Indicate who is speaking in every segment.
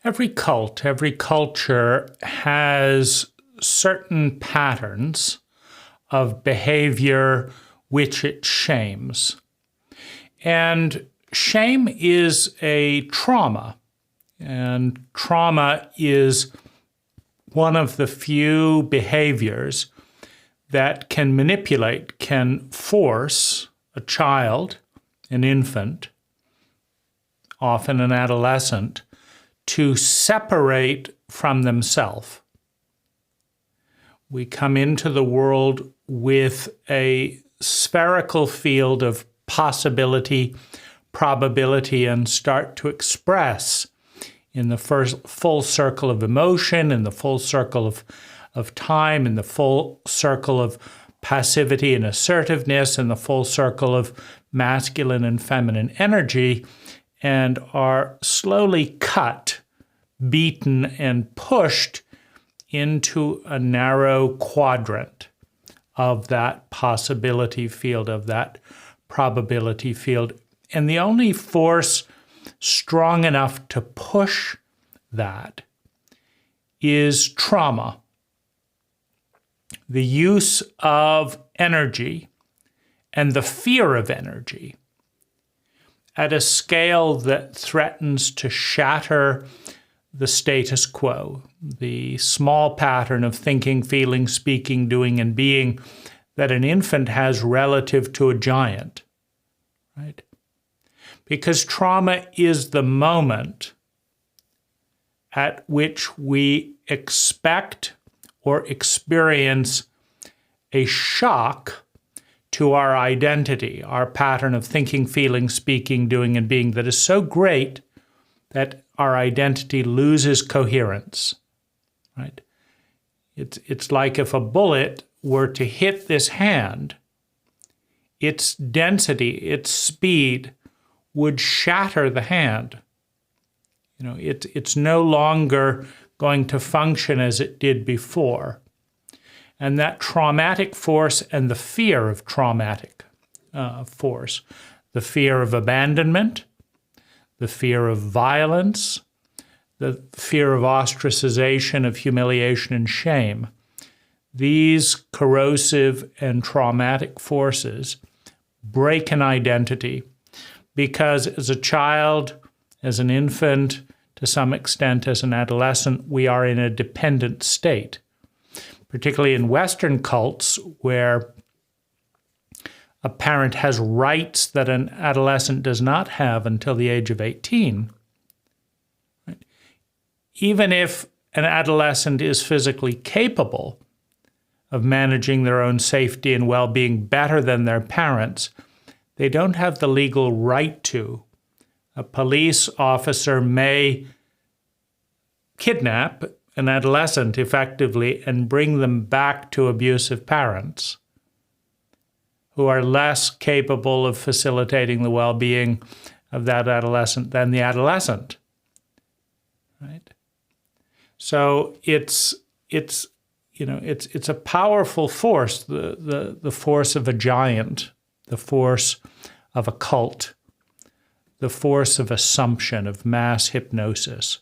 Speaker 1: Every cult, every culture has certain patterns of behavior which it shames. And shame is a trauma, and trauma is one of the few behaviors that can manipulate, can force a child, an infant, often an adolescent, to separate from themselves. We come into the world with a spherical field of possibility, probability, and start to express in the first full circle of emotion, in the full circle of time, in the full circle of passivity and assertiveness, in the full circle of masculine and feminine energy, and are slowly cut, beaten, and pushed into a narrow quadrant of that possibility field, of that probability field. And the only force strong enough to push that is trauma. The use of energy and the fear of energy at a scale that threatens to shatter the status quo, the small pattern of thinking, feeling, speaking, doing, and being that an infant has relative to a giant, right? Because trauma is the moment at which we expect or experience a shock to our identity, our pattern of thinking, feeling, speaking, doing, and being that is so great that our identity loses coherence, right? It's like if a bullet were to hit this hand, its density, its speed would shatter the hand. You know, it's no longer going to function as it did before. And that traumatic force and the fear of traumatic force, the fear of abandonment, the fear of violence, the fear of ostracization, of humiliation and shame, these corrosive and traumatic forces break an identity because as a child, as an infant, to some extent as an adolescent, we are in a dependent state, particularly in Western cults where a parent has rights that an adolescent does not have until the age of 18. Right? Even if an adolescent is physically capable of managing their own safety and well-being better than their parents, they don't have the legal right to. A police officer may kidnap an adolescent effectively and bring them back to abusive parents who are less capable of facilitating the well-being of that adolescent than the adolescent, right? So it's a powerful force, the force of a giant, the force of a cult, the force of assumption, of mass hypnosis.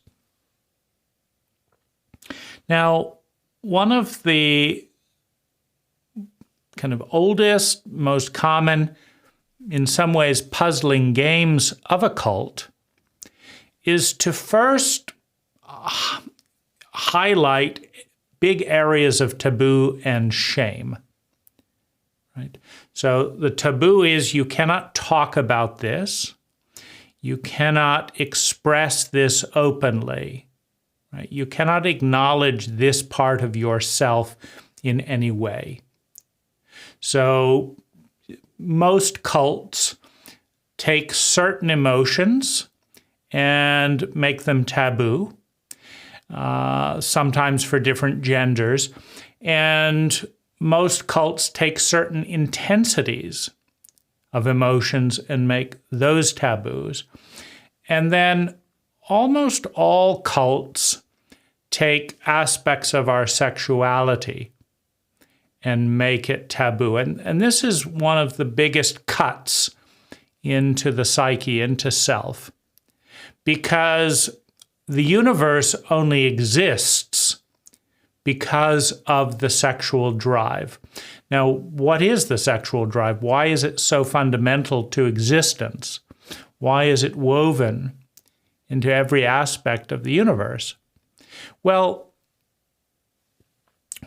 Speaker 1: Now, one of the kind of oldest, most common, in some ways puzzling games of a cult is to first highlight big areas of taboo and shame, right? So the taboo is you cannot talk about this. You cannot express this openly, right? You cannot acknowledge this part of yourself in any way. So most cults take certain emotions and make them taboo, sometimes for different genders. And most cults take certain intensities of emotions and make those taboos. And then almost all cults take aspects of our sexuality and make it taboo. And this is one of the biggest cuts into the psyche, into self, because the universe only exists because of the sexual drive. Now, what is the sexual drive? Why is it so fundamental to existence? Why is it woven into every aspect of the universe? Well,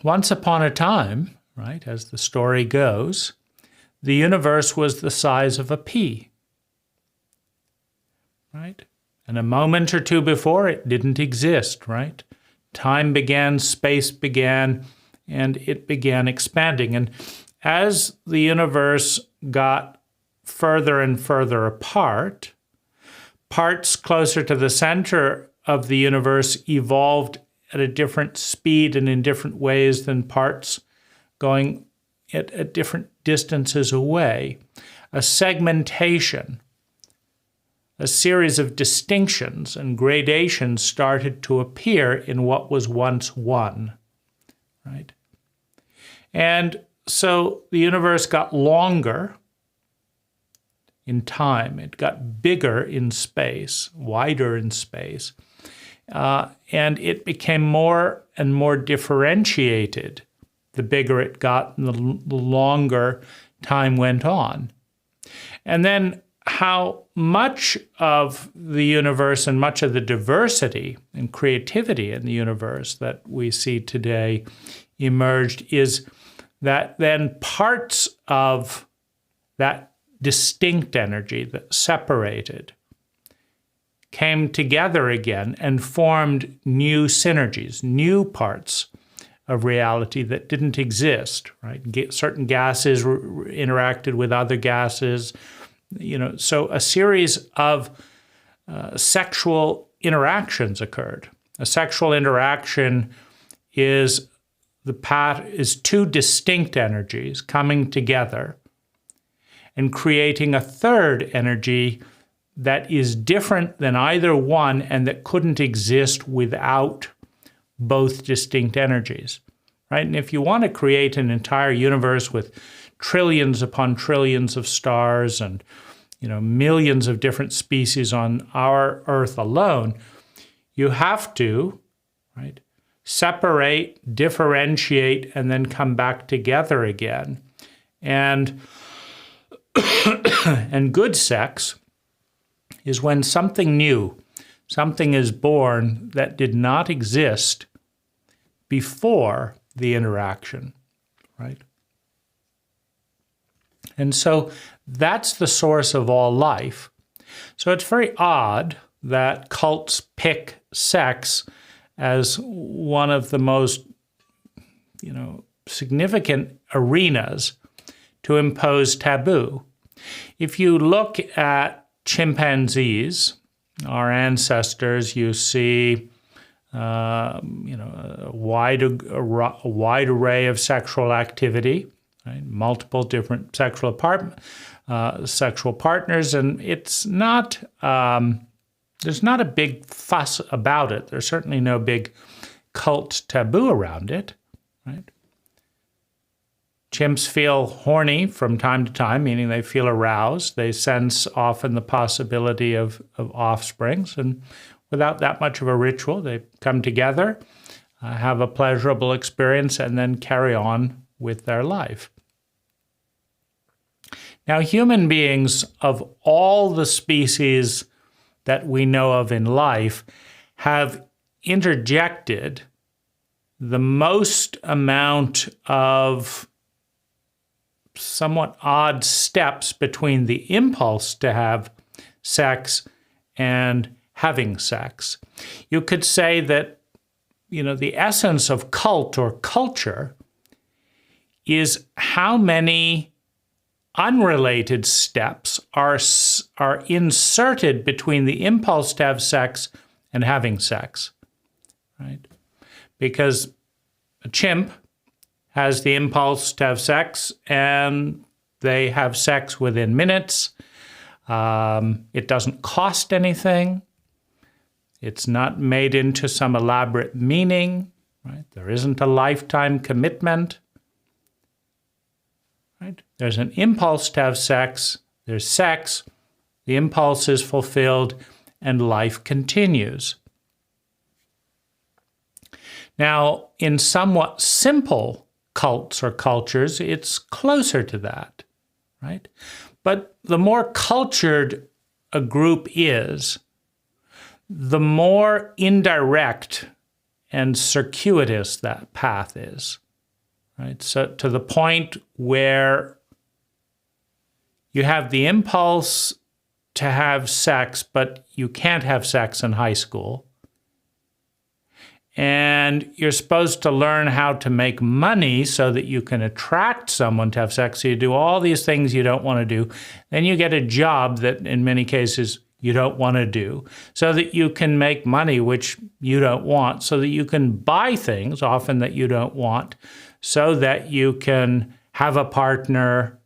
Speaker 1: once upon a time, right, as the story goes, the universe was the size of a pea, right? And a moment or two before, it didn't exist, right? Time began, space began, and it began expanding. And as the universe got further and further apart, parts closer to the center of the universe evolved at a different speed and in different ways than parts going at different distances away. A segmentation, a series of distinctions and gradations started to appear in what was once one, right? And so the universe got longer in time. It got bigger in space, wider in space. And it became more and more differentiated the bigger it got and the longer time went on. And then how much of the universe and much of the diversity and creativity in the universe that we see today emerged is that then parts of that distinct energy that separated came together again and formed new synergies, new parts of reality that didn't exist, right? Certain gases interacted with other gases, so a series of sexual interactions occurred. A sexual interaction is two distinct energies coming together and creating a third energy that is different than either one and that couldn't exist without both distinct energies, right? And if you want to create an entire universe with trillions upon trillions of stars and, millions of different species on our Earth alone, you have to, right, separate, differentiate, and then come back together again. And and good sex is when something new, something is born that did not exist before the interaction, right? And so that's the source of all life. So it's very odd that cults pick sex as one of the most, significant arenas to impose taboo. If you look at chimpanzees, our ancestors, you see, a wide array of sexual activity, right? Multiple different sexual partners, and it's not. There's not a big fuss about it. There's certainly no big cult taboo around it, right? Chimps feel horny from time to time, meaning they feel aroused. They sense often the possibility of offsprings, and without that much of a ritual, they come together, have a pleasurable experience, and then carry on with their life. Now, human beings of all the species that we know of in life have interjected the most amount of somewhat odd steps between the impulse to have sex and having sex. You could say that, the essence of cult or culture is how many unrelated steps are inserted between the impulse to have sex and having sex, right? Because a chimp has the impulse to have sex, and they have sex within minutes. It doesn't cost anything. It's not made into some elaborate meaning, right? There isn't a lifetime commitment, right? There's an impulse to have sex. There's sex. The impulse is fulfilled, and life continues. Now, in somewhat simple cults or cultures, it's closer to that, right? But the more cultured a group is, the more indirect and circuitous that path is, right? So to the point where you have the impulse to have sex, but you can't have sex in high school. And you're supposed to learn how to make money so that you can attract someone to have sex. So you do all these things you don't want to do. Then you get a job that in many cases you don't want to do so that you can make money, which you don't want, so that you can buy things often that you don't want, so that you can have a partner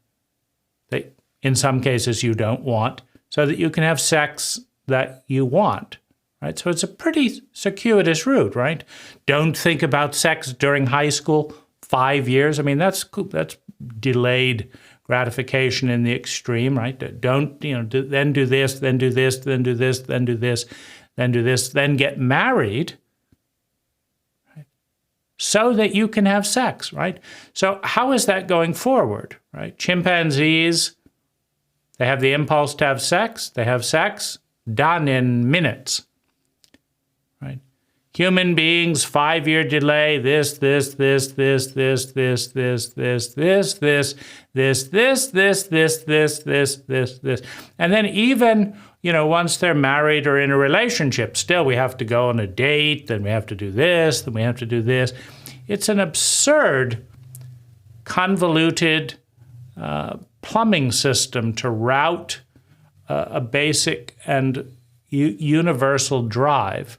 Speaker 1: that in some cases you don't want, so that you can have sex that you want. Right? So it's a pretty circuitous route, right? Don't think about sex during high school, 5 years. I mean, that's delayed gratification in the extreme, right? Don't, then do this, then do this, then do this, then do this, then do this, then get married, right? So that you can have sex, right? So how is that going forward, right? Chimpanzees, they have the impulse to have sex. They have sex, done in minutes. Right? Human beings, 5-year delay, this, and then even, once they're married or in a relationship, still we have to go on a date, then we have to do this, then we have to do this. It's an absurd, convoluted plumbing system to route a basic and universal drive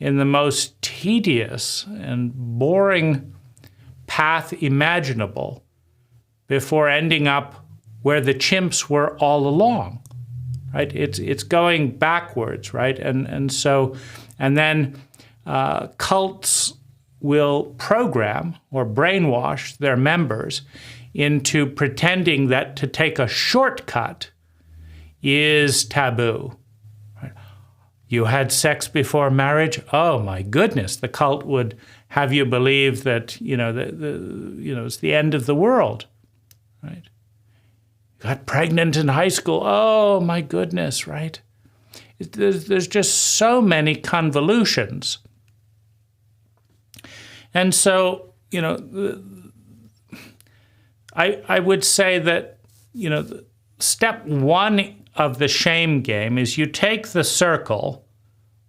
Speaker 1: in the most tedious and boring path imaginable before ending up where the chimps were all along, right? It's going backwards, right? And then cults will program or brainwash their members into pretending that to take a shortcut is taboo. You had sex before marriage? Oh my goodness! The cult would have you believe that it's the end of the world, right? You got pregnant in high school? Oh my goodness, right? There's just so many convolutions, and so I would say that step one of the shame game is you take the circle,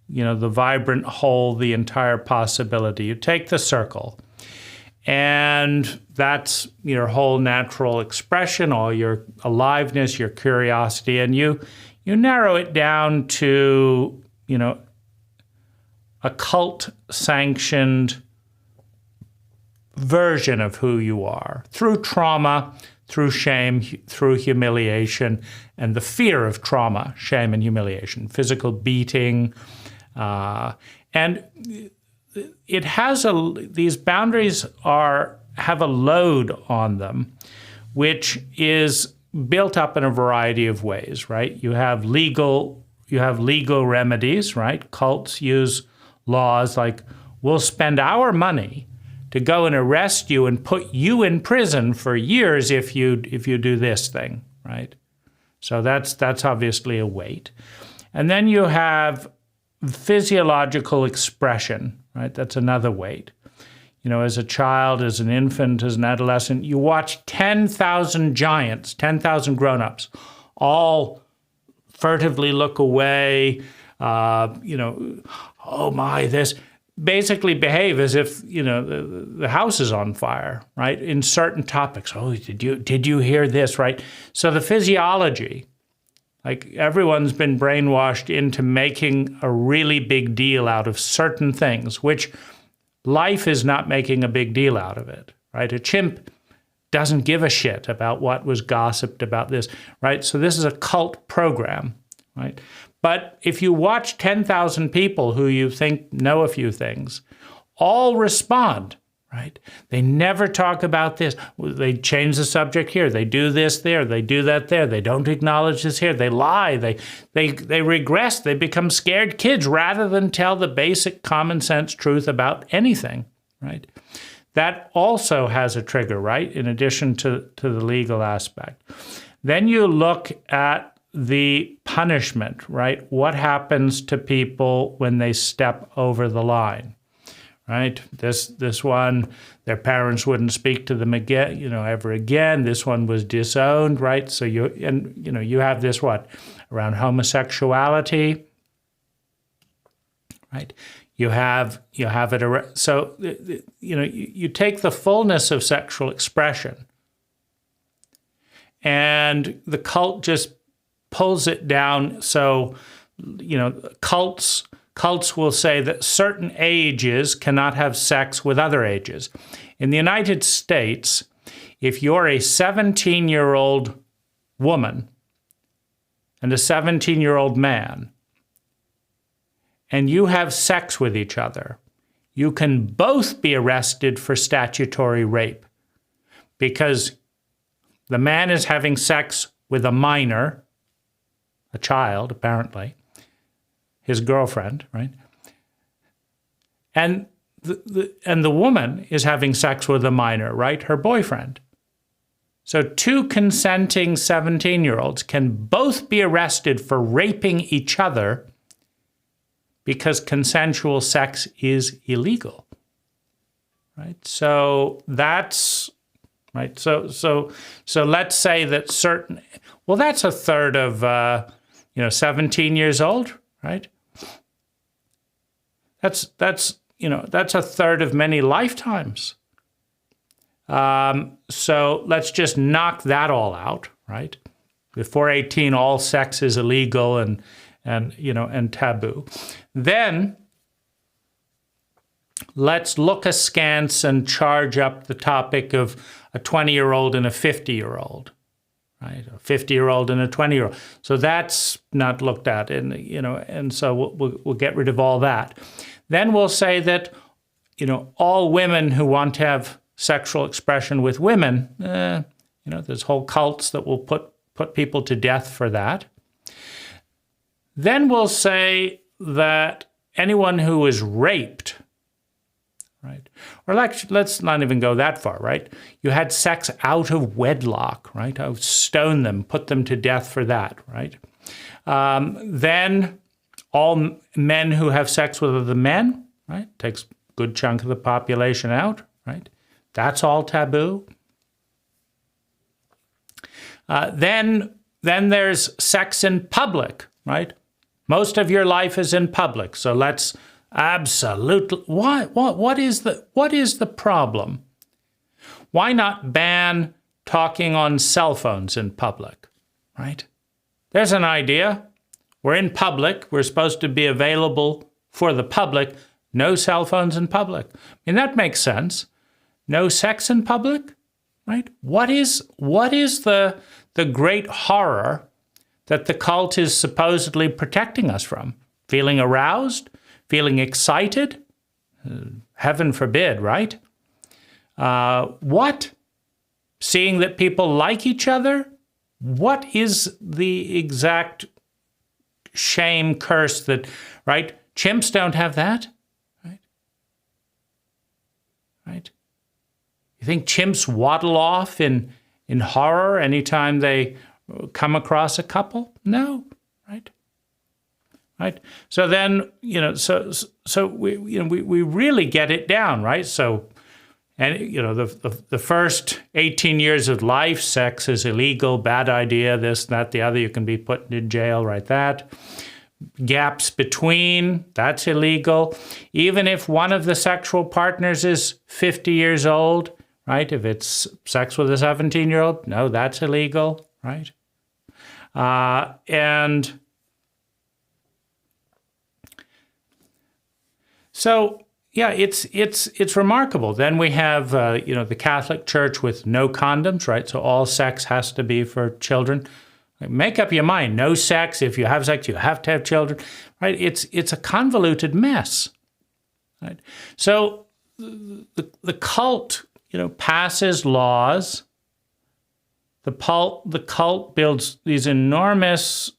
Speaker 1: the vibrant whole, the entire possibility. You take the circle, and that's your whole natural expression, all your aliveness, your curiosity, and you narrow it down to, a cult-sanctioned version of who you are through trauma, through shame, through humiliation, and the fear of trauma, shame, and humiliation, physical beating. And it has these boundaries have a load on them, which is built up in a variety of ways, right? You have legal remedies, right? Cults use laws like, we'll spend our money to go and arrest you and put you in prison for years if you do this thing, right? So that's obviously a weight. And then you have physiological expression, right? That's another weight. As a child, as an infant, as an adolescent, you watch 10,000 giants, 10,000 grown-ups, all furtively look away, oh my, this, basically behave as if, the house is on fire, right? In certain topics. Oh, did you hear this, right? So the physiology, like everyone's been brainwashed into making a really big deal out of certain things, which life is not making a big deal out of it, right? A chimp doesn't give a shit about what was gossiped about this, right? So this is a cult program, right? But if you watch 10,000 people who you think know a few things, all respond, right? They never talk about this. They change the subject here. They do this there. They do that there. They don't acknowledge this here. They lie. They regress. They become scared kids rather than tell the basic common sense truth about anything, right? That also has a trigger, right, in addition to the legal aspect. Then you look at the punishment, right? What happens to people when they step over the line, right? This one, their parents wouldn't speak to them again, ever again. This one was disowned, right? So you have this around homosexuality, right? You have it. So you take the fullness of sexual expression, and the cult just pulls it down. So cults will say that certain ages cannot have sex with other ages. In the United States, if you're a 17-year-old woman and a 17-year-old man, and you have sex with each other, you can both be arrested for statutory rape because the man is having sex with a minor, a child, apparently, his girlfriend, right? And the woman is having sex with a minor, right? Her boyfriend. So two consenting 17-year-olds can both be arrested for raping each other because consensual sex is illegal, right? So that's right. So let's say that that's a third of 17 years old, right? That's a third of many lifetimes. So let's just knock that all out, right? Before 18, all sex is illegal and taboo. Then let's look askance and charge up the topic of a 20-year-old and a 50-year-old, right? A 50-year-old and a 20-year-old. So that's not looked at, and so we'll get rid of all that. Then we'll say that, all women who want to have sexual expression with women, there's whole cults that will put people to death for that. Then we'll say that anyone who is raped, right? Or let's not even go that far, right? You had sex out of wedlock, right? I would stone them, put them to death for that, right? Then all men who have sex with other men, right? Takes a good chunk of the population out, right? That's all taboo. Then there's sex in public, right? Most of your life is in public, so let's absolutely. What is the problem? Why not ban talking on cell phones in public, right? There's an idea. We're in public. We're supposed to be available for the public. No cell phones in public. I mean, that makes sense. No sex in public, right? What is the great horror that the cult is supposedly protecting us from? Feeling aroused? Feeling excited? Heaven forbid, right? What? Seeing that people like each other? What is the exact shame curse that, right? Chimps don't have that, right? Right? You think chimps waddle off in horror anytime they come across a couple? No, right? Right. So then, so we really get it down, right? So, and the first 18 years of life, sex is illegal, bad idea, this, that, the other. You can be put in jail, right? That. Gaps between, that's illegal. Even if one of the sexual partners is 50 years old, right? If it's sex with a 17-year-old, no, that's illegal, right? And so, yeah, it's remarkable. Then we have, the Catholic Church with no condoms, right? So all sex has to be for children. Make up your mind. No sex. If you have sex, you have to have children, right? It's a convoluted mess, right? So the cult, passes laws. The cult builds these enormous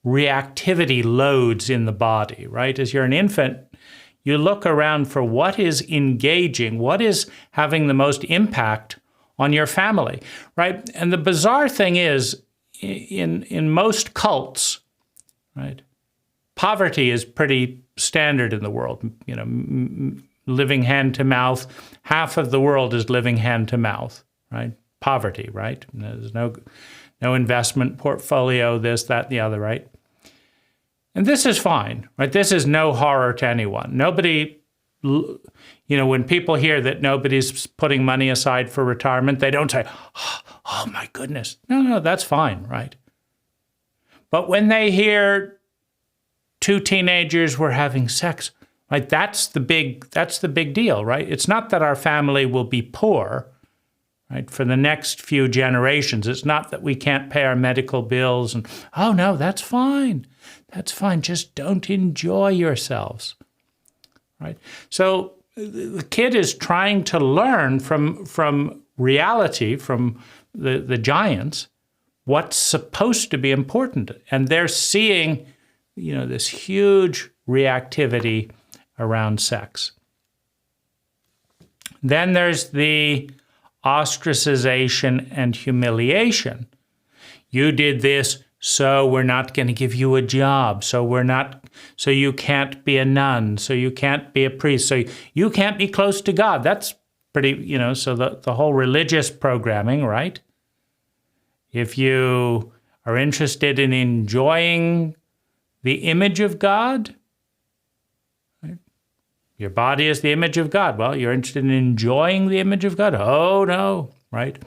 Speaker 1: reactivity loads in the body, right? As you're an infant, you look around for what is engaging, what is having the most impact on your family, right? And the bizarre thing is, in most cults, right, poverty is pretty standard in the world. Living hand to mouth. Half of the world is living hand to mouth, right? Poverty, right? There's no investment portfolio, this, that, and the other, right? And this is fine, right? This is no horror to anyone. Nobody, when people hear that nobody's putting money aside for retirement, they don't say, oh my goodness. No, that's fine, right? But when they hear two teenagers were having sex, right? That's the big deal, right? It's not that our family will be poor, right, for the next few generations. It's not that we can't pay our medical bills and, oh no, that's fine. That's fine. Just don't enjoy yourselves, right? So the kid is trying to learn from reality, from the giants, what's supposed to be important. And they're seeing, this huge reactivity around sex. Then there's the ostracization and humiliation. You did this, so we're not going to give you a job. So you can't be a nun. So you can't be a priest. So you can't be close to God. That's pretty, so the whole religious programming, right? If you are interested in enjoying the image of God, right? Your body is the image of God. Well, you're interested in enjoying the image of God? Oh, no, right?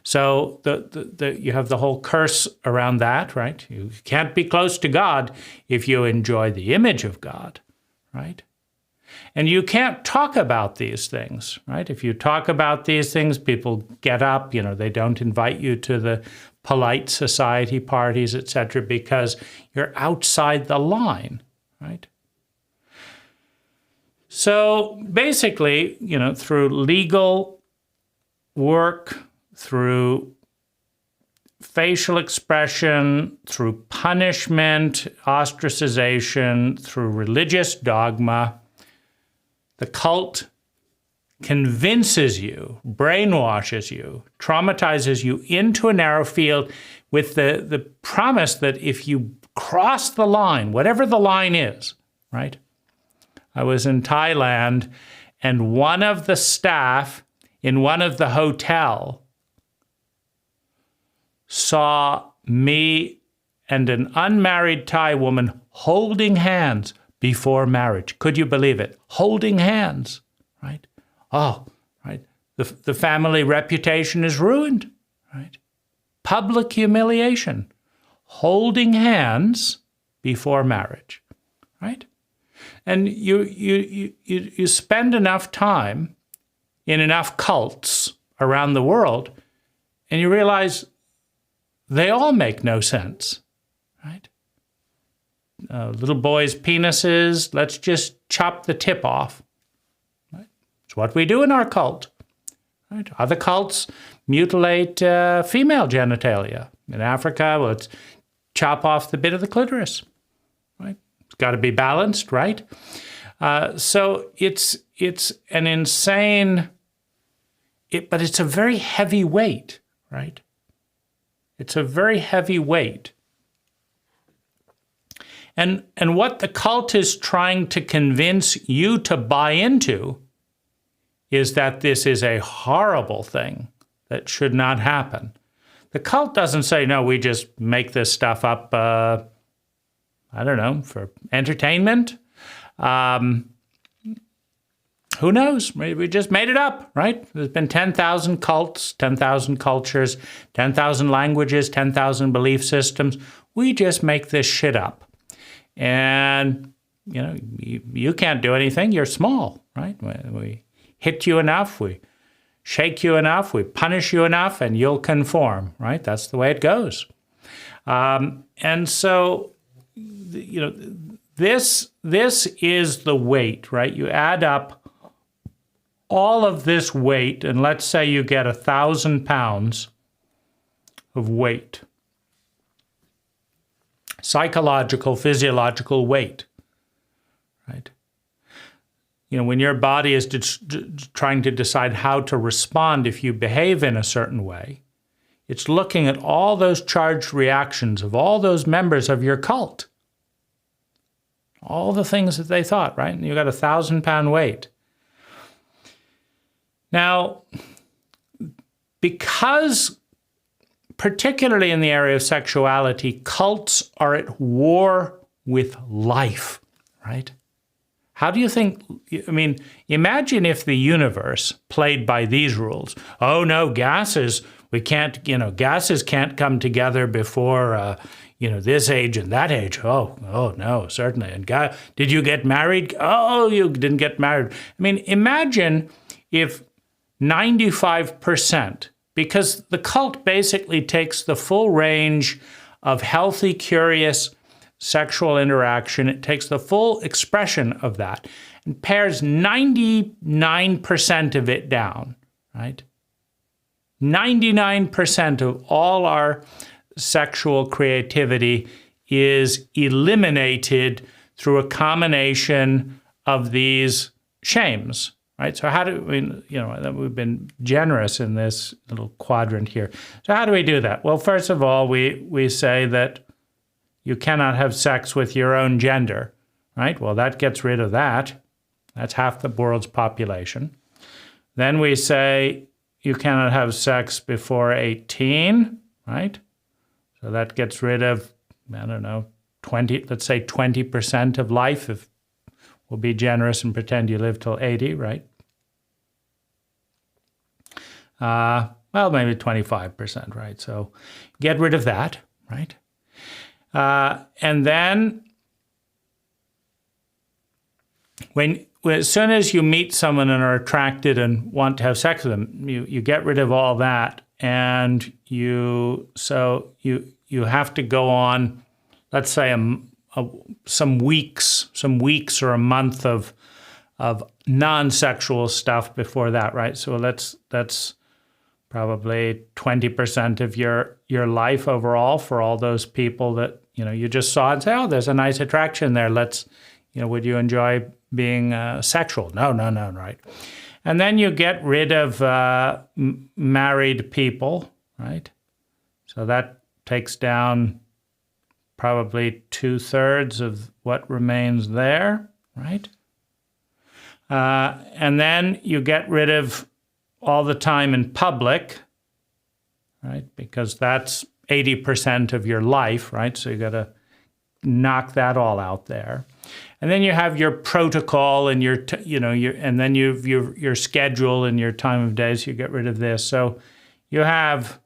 Speaker 1: So you have the whole curse around that, right? You can't be close to God if you enjoy the image of God, right? And you can't talk about these things, right? If you talk about these things, people get up, they don't invite you to the polite society parties, etc., because you're outside the line, right? So basically, through legal work, through facial expression, through punishment, ostracization, through religious dogma, the cult convinces you, brainwashes you, traumatizes you into a narrow field with the promise that if you cross the line, whatever the line is, right? I was in Thailand, and one of the staff in one of the hotel saw me and an unmarried Thai woman holding hands before marriage. Could you believe it? Holding hands, right? Oh, right. The family reputation is ruined, right? Public humiliation. Holding hands before marriage, right? And you spend enough time in enough cults around the world, and you realize they all make no sense, right? Little boys' penises, let's just chop the tip off. Right? It's what we do in our cult. Right? Other cults mutilate female genitalia. In Africa, well, it's chop off the bit of the clitoris. Right? It's got to be balanced, right? So it's an insane, but it's a very heavy weight, right? It's a very heavy weight. And what the cult is trying to convince you to buy into is that this is a horrible thing that should not happen. The cult doesn't say, no, we just make this stuff up, for entertainment. Who knows? We just made it up, right? There's been 10,000 cults, 10,000 cultures, 10,000 languages, 10,000 belief systems. We just make this shit up. And, you can't do anything. You're small, right? We hit you enough, we shake you enough, we punish you enough, and you'll conform, right? That's the way it goes. And so, this is the weight, right? You add up all of this weight, and let's say you get 1,000 pounds of weight, psychological, physiological weight, right? You know, when your body is trying to decide how to respond if you behave in a certain way, it's looking at all those charged reactions of all those members of your cult. All the things that they thought, right? And you got 1,000-pound weight. Now, because particularly in the area of sexuality, cults are at war with life, right? How do you think, I mean, imagine if the universe played by these rules. Oh no, gases, we can't, gases can't come together before, this age and that age. Oh no, certainly. And did you get married? Oh, you didn't get married. I mean, imagine if 95%, because the cult basically takes the full range of healthy, curious sexual interaction. It takes the full expression of that and pares 99% of it down, right? 99% of all our sexual creativity is eliminated through a combination of these shames, right? So how do we've been generous in this little quadrant here. So how do we do that? Well, first of all, we say that you cannot have sex with your own gender, right? Well, that gets rid of that. That's half the world's population. Then we say you cannot have sex before 18, right? So that gets rid of, 20, let's say 20% of life, if we'll be generous and pretend you live till 80, right? Well, maybe 25%, right? So get rid of that, right? And then as soon as you meet someone and are attracted and want to have sex with them, you get rid of all that, and you have to go on, let's say some weeks or a month of non-sexual stuff before that, right? So that's probably 20% of your life overall for all those people that you just saw and say, oh, there's a nice attraction there. Let's, would you enjoy being sexual? No, right? And then you get rid of married people, right? So that takes down probably 2/3 of what remains there, right? And then you get rid of all the time in public, right? Because that's 80% of your life, right? So you got to knock that all out there. And then you have your protocol and your schedule and your time of day. So you get rid of this. So you have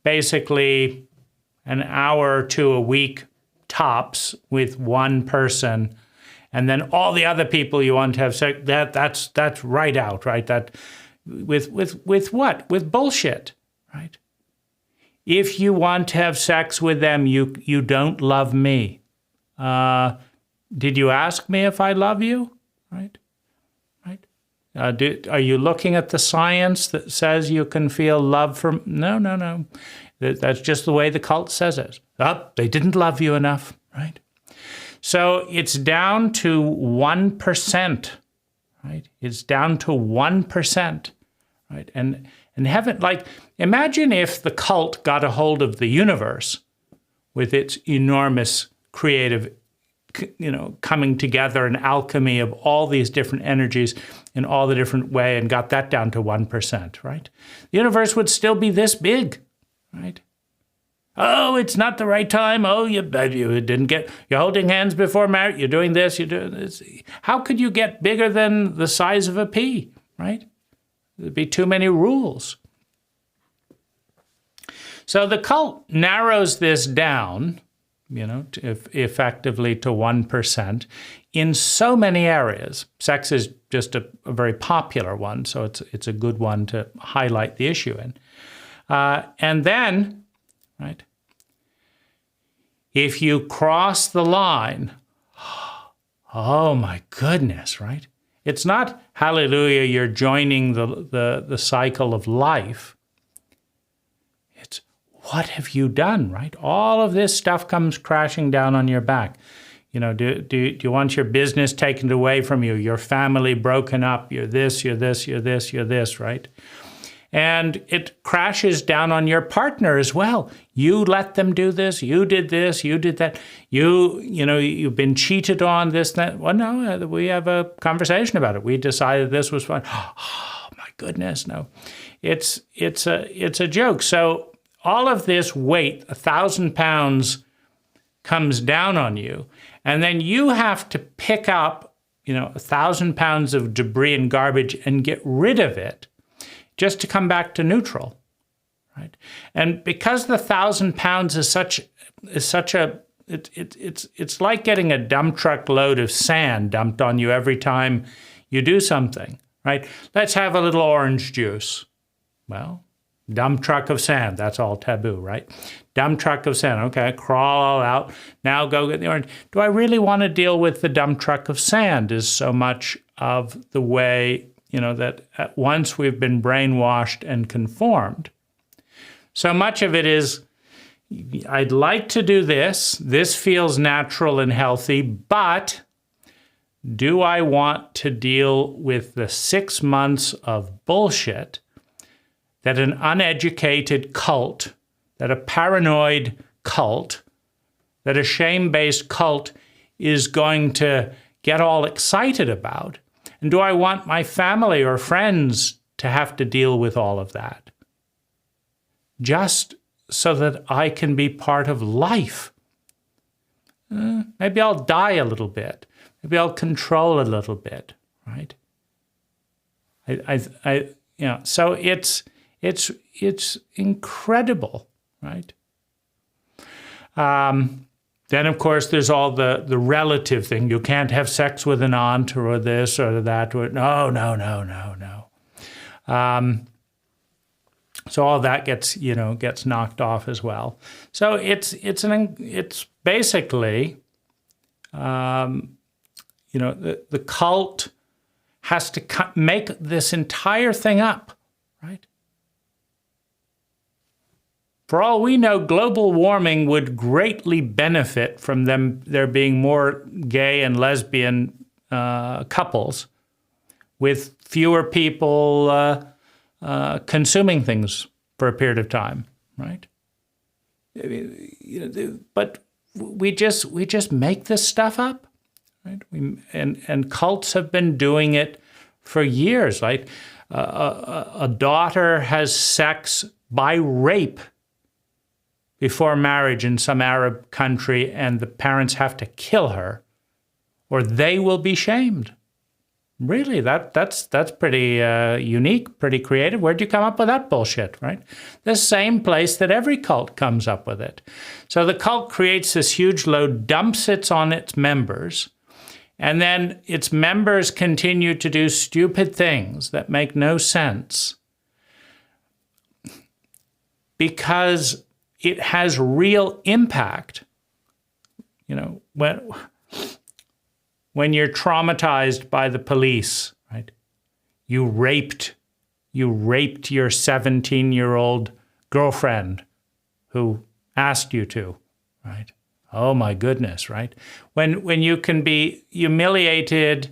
Speaker 1: basically an hour or two a week tops with one person, and then all the other people you want to have sex, that's right out, right? That with what? With bullshit, right? If you want to have sex with them, you don't love me. Did you ask me if I love you? Right? Are you looking at the science that says you can feel love from? No. That's just the way the cult says it. They didn't love you enough, right? So it's down to 1%, right? It's down to 1%, right? And heaven, imagine if the cult got a hold of the universe with its enormous creative, coming together and alchemy of all these different energies in all the different way, and got that down to 1%, right? The universe would still be this big, right? Oh, it's not the right time. Oh, you didn't get, you're holding hands before marriage, you're doing this, you're doing this. How could you get bigger than the size of a pea, right? There'd be too many rules. So the cult narrows this down, effectively to 1% in so many areas. Sex is just a very popular one, so it's a good one to highlight the issue in. And then, right, if you cross the line, oh my goodness, right? It's not, hallelujah, you're joining the cycle of life. It's, what have you done, right? All of this stuff comes crashing down on your back. You know, do you want your business taken away from you, your family broken up, you're this, you're this, you're this, you're this, right? And it crashes down on your partner as well. You let them do this, you did that. You know, you've been cheated on, this, that. Well, no, we have a conversation about it. We decided this was fun. Oh, my goodness, no. It's a joke. So all of this weight, 1,000 pounds, comes down on you. And then you have to pick up, you know, 1,000 pounds of debris and garbage and get rid of it, just to come back to neutral, right? And because the 1,000 pounds is such a, it's like getting a dump truck load of sand dumped on you every time you do something, right? Let's have a little orange juice. Well, dump truck of sand, that's all taboo, right? Dump truck of sand, okay, crawl all out. Now go get the orange. Do I really want to deal with the dump truck of sand is so much of the way, you know, that at once we've been brainwashed and conformed. So much of it is, I'd like to do this. This feels natural and healthy, but do I want to deal with the 6 months of bullshit that an uneducated cult, that a paranoid cult, that a shame-based cult is going to get all excited about? And do I want my family or friends to have to deal with all of that? Just so that I can be part of life. Maybe I'll die a little bit. Maybe I'll control a little bit, right? You know, so it's incredible, right? Then, of course, there's all the relative thing. You can't have sex with an aunt or this or that. Or, no. So all that gets knocked off as well. So it's basically, you know, the cult has to make this entire thing up, right? For all we know, global warming would greatly benefit from there being more gay and lesbian couples with fewer people consuming things for a period of time, right? But we just make this stuff up, right? And cults have been doing it for years. Like a daughter has sex by rape before marriage in some Arab country, and the parents have to kill her, or they will be shamed. Really, that's pretty unique, pretty creative. Where'd you come up with that bullshit, right? The same place that every cult comes up with it. So the cult creates this huge load, dumps it on its members, and then its members continue to do stupid things that make no sense because it has real impact. You know, when you're traumatized by the police, right? You raped your 17-year-old girlfriend who asked you to, right? Oh my goodness, right? When you can be humiliated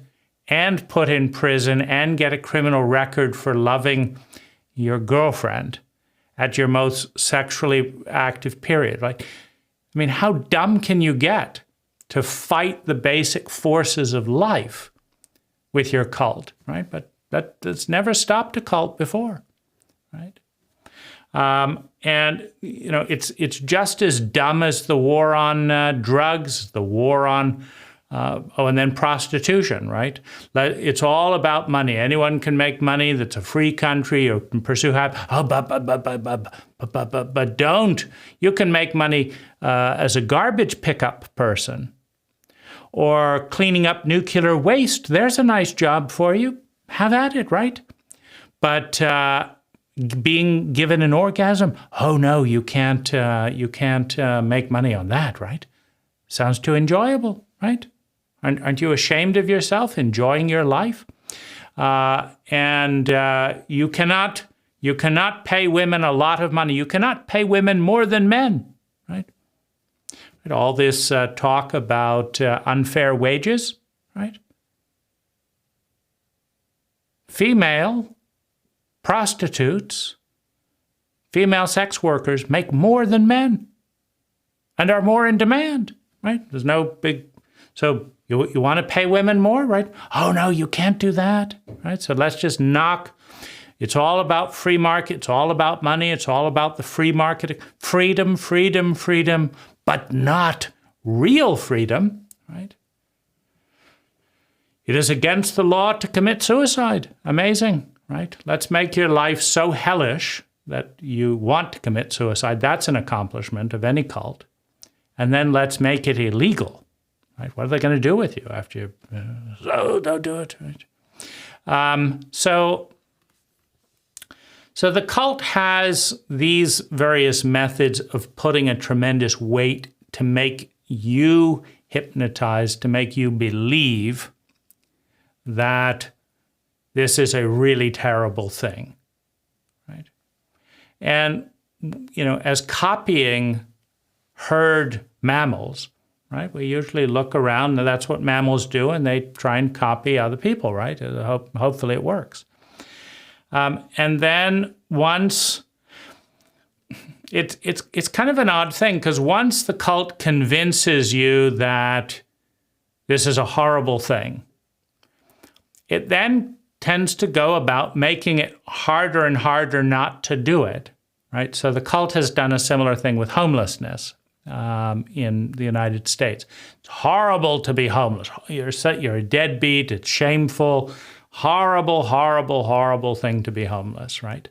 Speaker 1: and put in prison and get a criminal record for loving your girlfriend at your most sexually active period, right? I mean, how dumb can you get to fight the basic forces of life with your cult, right? But that's never stopped a cult before, right? And you know, it's just as dumb as the war on drugs, the war on and then prostitution, right? It's all about money. Anyone can make money. That's a free country. You can pursue happiness. Oh, but don't. You can make money as a garbage pickup person or cleaning up nuclear waste. There's a nice job for you. Have at it, right? But being given an orgasm, oh no, you can't make money on that, right? Sounds too enjoyable, right? Aren't you ashamed of yourself, enjoying your life? And you cannot pay women a lot of money. You cannot pay women more than men, right? All this talk about unfair wages, right? Female prostitutes, female sex workers make more than men and are more in demand, right? There's no big, so you want to pay women more, right? Oh, no, you can't do that, right? So let's just knock. It's all about free market. It's all about money. It's all about the free market. Freedom, freedom, freedom, but not real freedom, right? It is against the law to commit suicide. Amazing, right? Let's make your life so hellish that you want to commit suicide. That's an accomplishment of any cult. And then let's make it illegal, right? What are they going to do with you after you, don't do it, right? So the cult has these various methods of putting a tremendous weight to make you hypnotized, to make you believe that this is a really terrible thing, right? And, as copying herd mammals, right? We usually look around, and that's what mammals do, and they try and copy other people, right? Hopefully it works. And then once, it's kind of an odd thing, because once the cult convinces you that this is a horrible thing, it then tends to go about making it harder and harder not to do it, right? So the cult has done a similar thing with homelessness in the United States. It's horrible to be homeless. You're a deadbeat. It's shameful. Horrible, horrible, horrible thing to be homeless, right?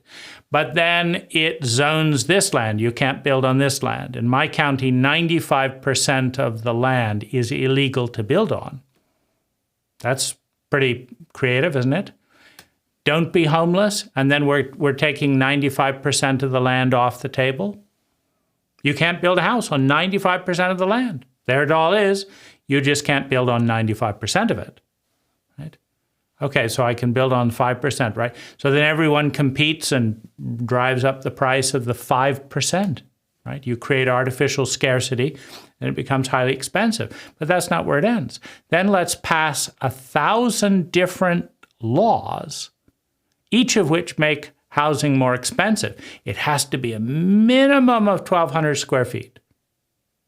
Speaker 1: But then it zones this land. You can't build on this land. In my county, 95% of the land is illegal to build on. That's pretty creative, isn't it? Don't be homeless, and then we're taking 95% of the land off the table. You can't build a house on 95% of the land. There it all is. You just can't build on 95% of it, right? Okay, so I can build on 5%, right? So then everyone competes and drives up the price of the 5%, right? You create artificial scarcity, and it becomes highly expensive. But that's not where it ends. Then let's pass 1,000 different laws, each of which make housing more expensive. It has to be a minimum of 1,200 square feet.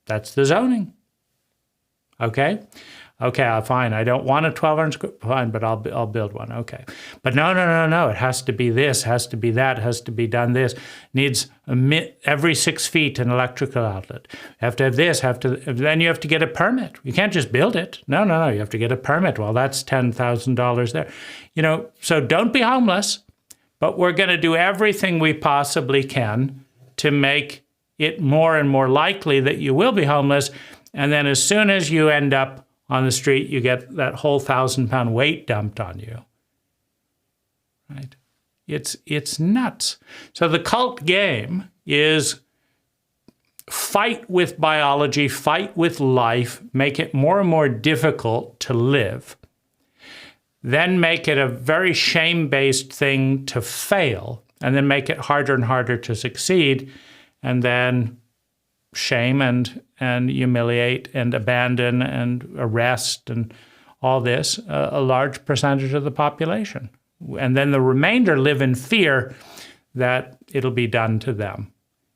Speaker 1: That's the zoning. Okay? Okay, fine. I don't want a 1,200 square, fine, but I'll build one. Okay. But no. It has to be this, has to be that, has to be done this. Needs every 6 feet an electrical outlet. Have to have this, then you have to get a permit. You can't just build it. No. You have to get a permit. Well, that's $10,000 there. So don't be homeless, but we're going to do everything we possibly can to make it more and more likely that you will be homeless. And then as soon as you end up on the street, you get that whole 1,000-pound weight dumped on you, right? It's nuts. So the cult game is fight with biology, fight with life, make it more and more difficult to live, then make it a very shame-based thing to fail, and then make it harder and harder to succeed, and then shame and humiliate and abandon and arrest and all this, a large percentage of the population. And then the remainder live in fear that it'll be done to them.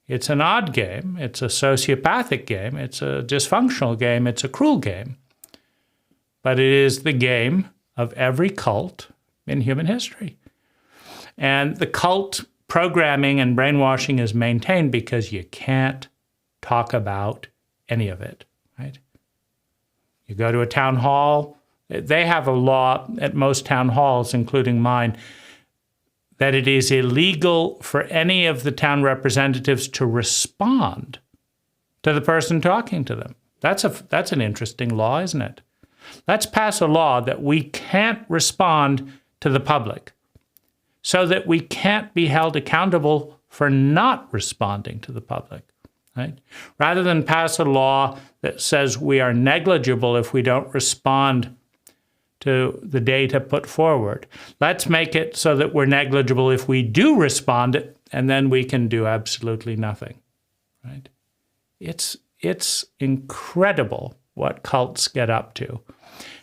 Speaker 1: It's an odd game. It's a sociopathic game. It's a dysfunctional game. It's a cruel game. But it is the game of every cult in human history. And the cult programming and brainwashing is maintained because you can't talk about any of it, right? You go to a town hall, they have a law at most town halls, including mine, that it is illegal for any of the town representatives to respond to the person talking to them. That's an interesting law, isn't it? Let's pass a law that we can't respond to the public so that we can't be held accountable for not responding to the public. Right? Rather than pass a law that says we are negligible if we don't respond to the data put forward. Let's make it so that we're negligible if we do respond, and then we can do absolutely nothing, right? It's incredible what cults get up to.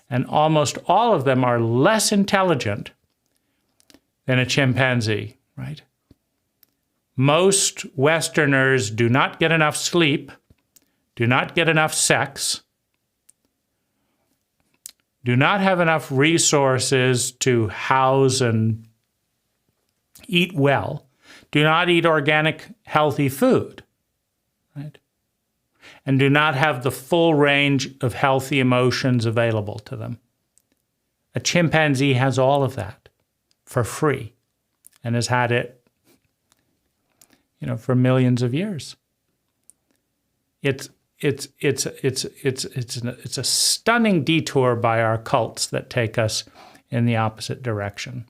Speaker 1: And almost all of them are less intelligent than a chimpanzee, right? Most Westerners do not get enough sleep, do not get enough sex, do not have enough resources to house and eat well, do not eat organic, healthy food, right? And do not have the full range of healthy emotions available to them. A chimpanzee has all of that for free and has had it, for millions of years. It's a stunning detour by our cults that take us in the opposite direction.